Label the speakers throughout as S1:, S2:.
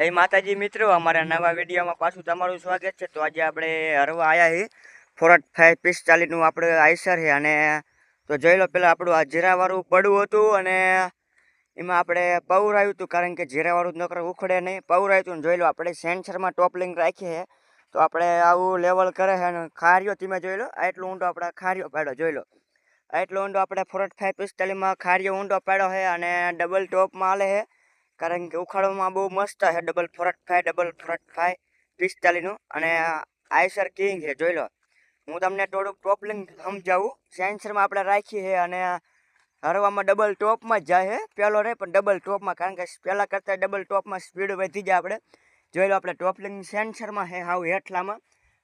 S1: જય માતાજી મિત્રો, અમારા નવા વિડીયોમાં પાછું તમારું સ્વાગત છે। તો આજે આપણે હરવા આવ્યા છીએ ફોર્ટ 545નું આપણે આઈસર છે। અને તો જોઈ લો, પેલા આપણું આ જીરાવાળું પડવું હતું અને એમાં આપણે પૌરાયું હતું, કારણ કે જીરાવાળું નકર ઉખડે નહીં, પૌરાયું હતું। જોઈ લો, આપણે સેન્સરમાં ટોપલિંગ રાખી છે, તો આપણે આવું લેવલ કરે છે। અને ખારીઓ તમે જોઈ લો, આટલો ઊંડો આપણે ખારીઓ પાડ્યો, જોઈ લો આટલો ઊંડો આપણે ફોર્ટ 545માં ખારીઓ ઊંડો પાડ્યો છે અને ડબલ ટોપમાં હાલે છે, કારણ કે ઉખાડવામાં બહુ મસ્ત છે। ડબલ 45 અને આઈસર કિંગ છે, જોઈ લો। હું તમને થોડુંક ટોપલિંગ સમજાવું। સેન્સરમાં આપણે રાખી છે અને હરવામાં ડબલ ટોપમાં જ જાય છે, પહેલો નહીં પણ ડબલ ટોપમાં, કારણ કે પહેલાં કરતાં ડબલ ટોપમાં સ્પીડ વધી જાય આપણે। જોઈ લો, આપણે ટોપલિંગ સેન્સરમાં છે હાવ હેઠલામાં,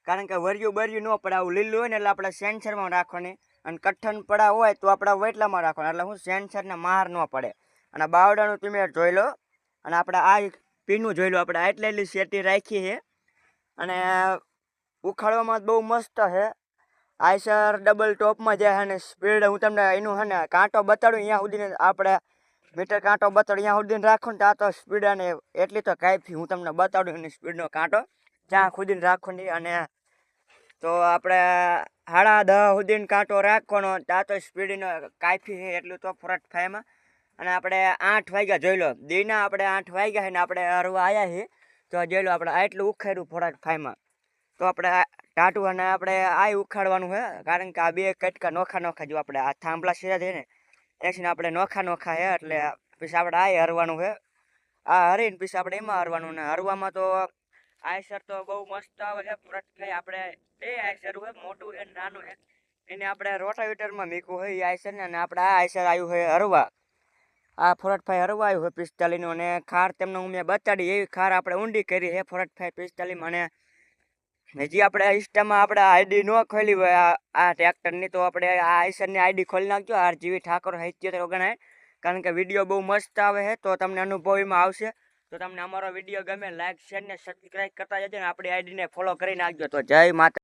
S1: કારણ કે વર્યું બર્યું ન પડે, આવું લીલું હોય ને એટલે આપણે સેન્સરમાં રાખવાની, અને કઠણ પડા હોય તો આપણે વેટલામાં રાખવાના, એટલે હું સેન્સરને માર ન પડે। અને બાવડાનું તમે જોઈ લો, અને આપણે આ પીનું જોઈ લો, આપણે આટલી શેટી રાખી છે અને ઉખાડવામાં બહુ મસ્ત છે। આઈસર ડબલ ટોપમાં જાય અને સ્પીડ હું તમને એનું છે ને કાંટો બતાડું, અહીંયા સુધી આપણે મીટર કાંટો બતાડું, અહીંયા સુધી રાખો ને ત્યાં તો સ્પીડ અને એટલી તો કાંઈ હું તમને બતાડું એની સ્પીડનો કાંટો ત્યાં સુધી રાખવાની। અને તો આપણે 10:30 સુધી કાંટો રાખવાનો, ત્યાં તો સ્પીડનો કાફી છે એટલું તો ફોર્ટ 5માં। અને આપણે 8 વાગ્યા, જોઈ લો, દીના આપણે 8 વાગ્યા છે ને આપણે હરવા આવ્યા છીએ। તો જોઈ લો, આપણે આટલું ઉખાડ્યું ફોર્ટ 5માં, તો આપણે ટાટું અને આપણે આ ઉખાડવાનું છે, કારણ કે આ બે કટકા નોખા જો આપણે આ થાંભલા સીધા છે ને એસીને આપણે નોખા છે, એટલે પછી આપણે આ હરવાનું છે, આ હરીને પછી આપણે એમાં હરવાનું। ને હરવામાં તો આઈસર તો બહુ મસ્ત આવે છે ફોર્ટ 5। આપણે એ આઈસર હોય, મોટું છે નાનું છે, એને આપણે રોટાવેટરમાં મૂકવું હોય એ આઈસર ને, અને આપણે આ આઈસર આવ્યું છે હરવા, આ ફોર્ટ 5 હરવા આવ્યું છે 45નું। અને ખાર તેમને હું મેં બતાડી એવી ખાર આપણે ઊંડી કરી છે ફોર્ટ 545માં। અને હજી આપણે ઇન્સ્ટામાં આપણે આઈડી ન ખોલી હોય આ ટ્રેક્ટરની, તો આપણે આ આઈસરની આઈડી ખોલી નાખજો, RGV ઠાકોર 77 કારણ કે વિડીયો બહુ મસ્ત આવે છે, તો તમને અનુભવ એમાં આવશે। તો તમને અમારો વિડીયો ગમે, લાઈક શેર ને સબસ્ક્રાઈબ કરતા જજો, ને આપણી આઈડીને ફોલો કરી નાખજો। તો જય માતા।